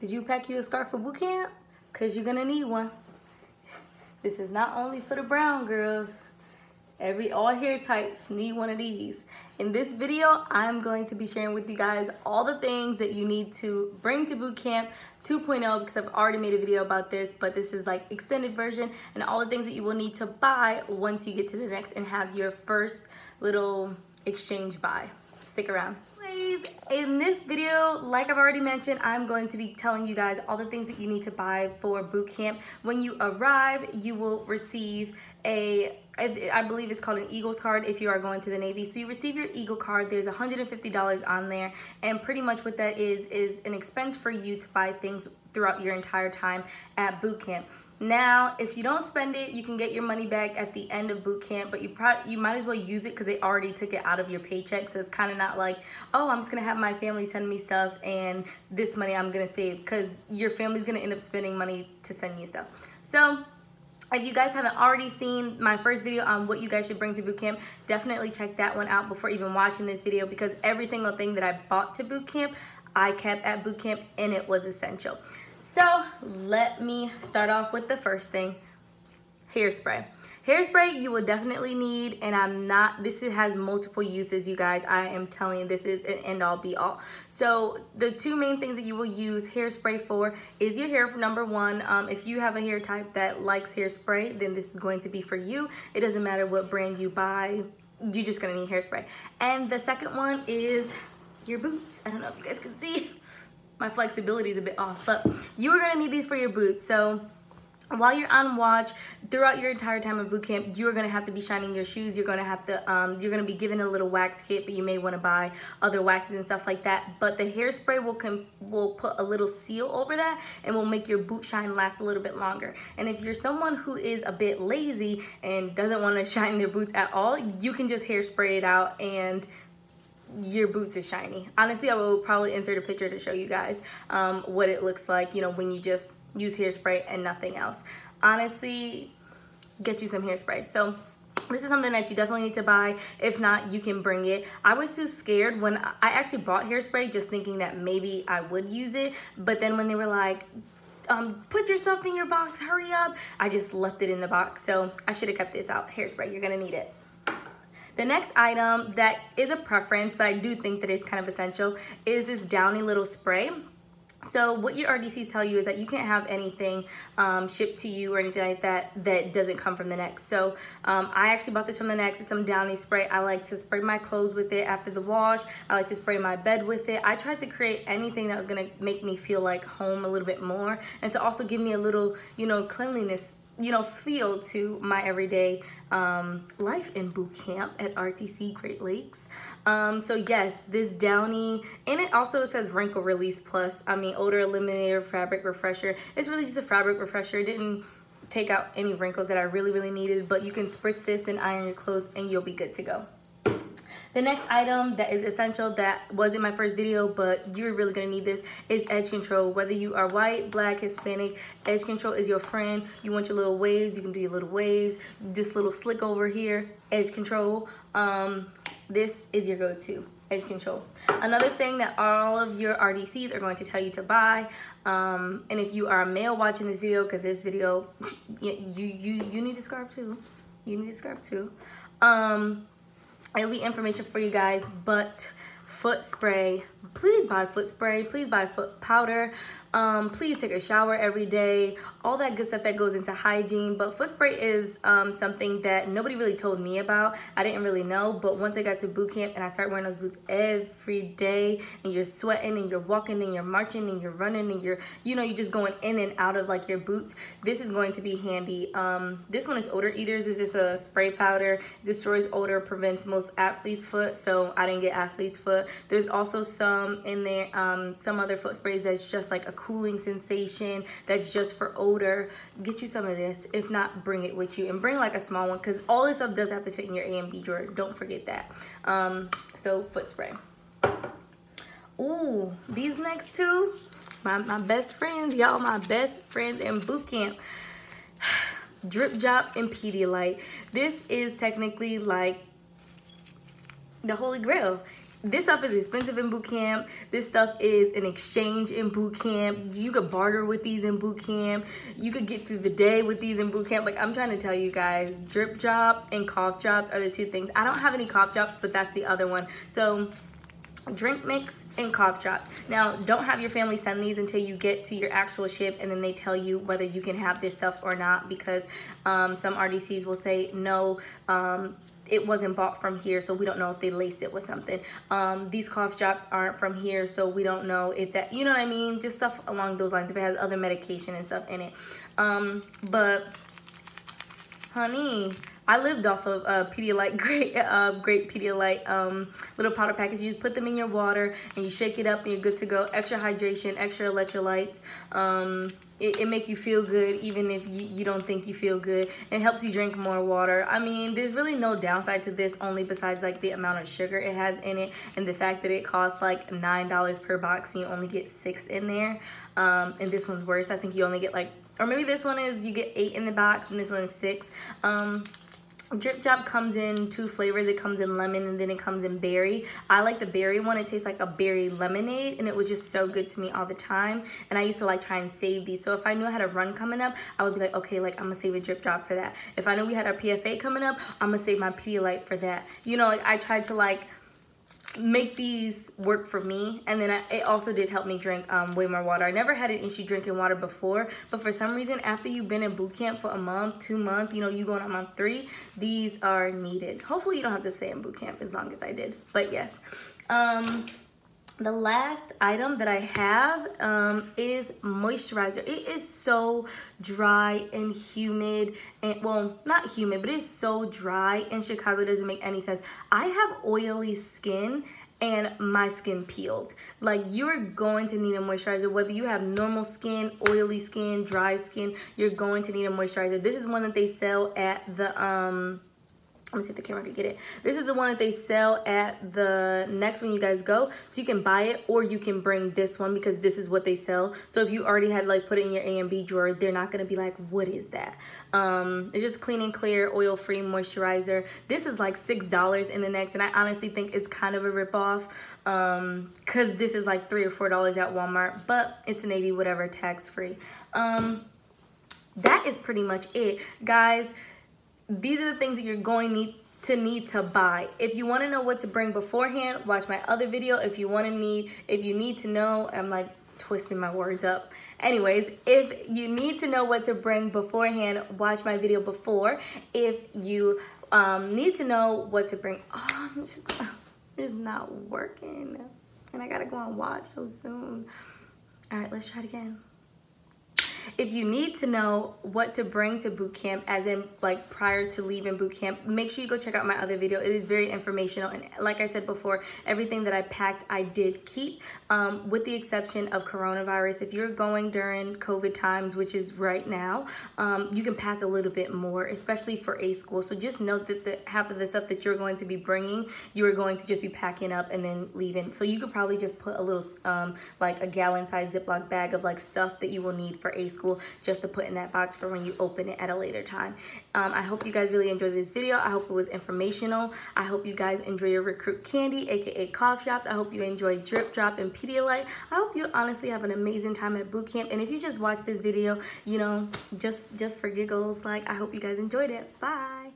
Did you pack you a scarf for boot camp? Because you're going to need one. This is not only for the brown girls. All hair types need one of these. In this video, I'm going to be sharing with you guys all the things that you need to bring to Bootcamp 2.0 because I've already made a video about this, but this is like extended version and all the things that you will need to buy once you get to the next and have your first little exchange buy. Stick around. In this video, like I've already mentioned, I'm going to be telling you guys all the things that you need to buy for Bootcamp. When you arrive, you will receive I believe it's called an Eagles card if you are going to the Navy. So you receive your Eagle card. There's $150 on there, and pretty much what that is an expense for you to buy things throughout your entire time at Bootcamp. Now, if you don't spend it, you can get your money back at the end of Bootcamp, but you might as well use it because they already took it out of your paycheck. So it's kind of not like, oh, I'm just going to have my family send me stuff and this money I'm going to save, because your family's going to end up spending money to send you stuff. So if you guys haven't already seen my first video on what you guys should bring to Bootcamp, definitely check that one out before even watching this video, because every single thing that I bought to Bootcamp, I kept at Bootcamp and it was essential. So let me start off with the first thing, hairspray. Hairspray you will definitely need, and this has multiple uses, you guys. I am telling you, this is an end all be all. So the two main things that you will use hairspray for is your hair, for number one. If you have a hair type that likes hairspray, then this is going to be for you. It doesn't matter what brand you buy, you're just gonna need hairspray. And the second one is your boots. I don't know if you guys can see. My flexibility is a bit off, but you are gonna need these for your boots. So while you're on watch, throughout your entire time of Bootcamp, you're gonna have to be shining your shoes. You're gonna have to, you're gonna be given a little wax kit, but you may wanna buy other waxes and stuff like that. But the hairspray will put a little seal over that and will make your boot shine last a little bit longer. And if you're someone who is a bit lazy and doesn't wanna shine their boots at all, you can just hairspray it out and your boots is shiny. Honestly, I will probably insert a picture to show you guys what it looks like, you know, when you just use hairspray and nothing else. Honestly, get you some hairspray. So this is something that you definitely need to buy. If not, you can bring it. I was too scared when I actually bought hairspray, just thinking that maybe I would use it. But then when they were like, put your stuff in your box, hurry up, I just left it in the box. So I should have kept this out. Hairspray, you're gonna need it. The next item that is a preference, but I do think that it's kind of essential, is this downy little spray. So what your RDCs tell you is that you can't have anything shipped to you or anything like that that doesn't come from the Next. So I actually bought this from the Next. It's some downy spray. I like to spray my clothes with it after the wash. I like to spray my bed with it. I tried to create anything that was gonna make me feel like home a little bit more, and to also give me a little, you know, cleanliness, you know, feel to my everyday life in Bootcamp at RTC Great Lakes. So yes, this downy, and it also says wrinkle release plus, odor eliminator, fabric refresher. It's really just a fabric refresher. It didn't take out any wrinkles that I really needed, but you can spritz this and iron your clothes and you'll be good to go. The next item that is essential that was in my first video, but you're really gonna need this, is edge control. Whether you are white, black, Hispanic, edge control is your friend. You want your little waves, you can do your little waves. This little slick over here, edge control. This is your go-to, edge control. Another thing that all of your RDCs are going to tell you to buy, and if you are a male watching this video, because this video, you need a scarf too. You need a scarf too. It'll be information for you guys, but foot spray. Please buy foot spray. Please buy foot powder. Please take a shower every day. All that good stuff that goes into hygiene. But foot spray is something that nobody really told me about. I didn't really know. But once I got to Bootcamp and I started wearing those boots every day, and you're sweating and you're walking and you're marching and you're running and you're just going in and out of like your boots, this is going to be handy. This one is Odor Eaters. It's just a spray powder. Destroys odor, prevents most athlete's foot. So I didn't get athlete's foot. There's also some in there, some other foot sprays that's just like a cooling sensation that's just for odor. Get you some of this. If not, bring it with you, and bring like a small one, because all this stuff does have to fit in your A and B drawer. Don't forget that. So foot spray. Ooh, these next two, my best friends, y'all, my best friends in Bootcamp. Drip Drop and Pedialyte. This is technically like the holy grail. this stuff is expensive in boot camp. This stuff is an exchange in boot camp. You could barter with these in boot camp. You could get through the day with these in boot camp. Like, I'm trying to tell you guys, drip drop and cough drops are the two things. I don't have any cough drops, but that's the other one. So drink mix and cough drops. Now, don't have your family send these until you get to your actual ship, and then they tell you whether you can have this stuff or not, because some RDCs will say no, it wasn't bought from here, so we don't know if they lace it with something. These cough drops aren't from here, so we don't know if that, you know what I mean? Just stuff along those lines, if it has other medication and stuff in it. But honey, I lived off of Pedialyte, great Pedialyte little powder packets. You just put them in your water and you shake it up and you're good to go. Extra hydration, extra electrolytes. It make you feel good even if you don't think you feel good. It helps you drink more water. I mean, there's really no downside to this, only besides like the amount of sugar it has in it and the fact that it costs like $9 per box and you only get 6 in there. And this one's worse. I think you only get like, or maybe this one is you get 8 in the box and this one is 6. Drip Drop comes in 2 flavors. It comes in lemon and then it comes in berry. I like the berry one. It tastes like a berry lemonade and it was just so good to me all the time. And I used to like try and save these. So if I knew I had a run coming up, I would be like, okay, like I'm gonna save a Drip Drop for that. If I knew we had our PFA coming up, I'm gonna save my Pedialyte for that. You know, like I tried to like make these work for me, and then it also did help me drink way more water. I never had an issue drinking water before, but for some reason after you've been in boot camp for a month, 2 months, you know, you going on month 3, these are needed. Hopefully you don't have to stay in boot camp as long as I did, but yes. The last item that I have is moisturizer. It is so dry and humid, and well, not humid, but it's so dry in Chicago, it doesn't make any sense. I have oily skin and my skin peeled. Like, you're going to need a moisturizer, whether you have normal skin, oily skin, dry skin, you're going to need a moisturizer. This is one that they sell at the let me see if the camera could get it. This is the one that they sell at the next when you guys go. So you can buy it or you can bring this one because this is what they sell. So if you already had like put it in your A and B drawer, they're not gonna be like, what is that? It's just clean and clear, oil-free moisturizer. This is like $6 in the next, and I honestly think it's kind of a ripoff because this is like $3 or $4 at Walmart, but it's Navy, whatever, tax-free. That is pretty much it, guys. These are the things that you're going to need to buy. If you want to know what to bring beforehand, watch my other video. If you need to know, I'm like twisting my words up. Anyways, if you need to know what to bring beforehand, watch my video before. If you need to know what to bring, oh, I'm just not working, and I gotta go and watch so soon. All right, let's try it again. If you need to know what to bring to boot camp, as in like prior to leaving boot camp, make sure you go check out my other video. It is very informational, and like I said before, everything that I packed I did keep, with the exception of coronavirus. If you're going during COVID times, which is right now, you can pack a little bit more, especially for A school. So just note that half of the stuff that you're going to be bringing, you are going to just be packing up and then leaving. So you could probably just put a little like a gallon-sized Ziploc bag of like stuff that you will need for A school, just to put in that box for when you open it at a later time. I hope you guys really enjoyed this video. I hope it was informational. I hope you guys enjoy your recruit candy, aka cough drops. I hope you enjoy Drip Drop and Pedialyte. I hope you honestly have an amazing time at boot camp. And if you just watched this video, you know, just for giggles, like, I hope you guys enjoyed it. Bye.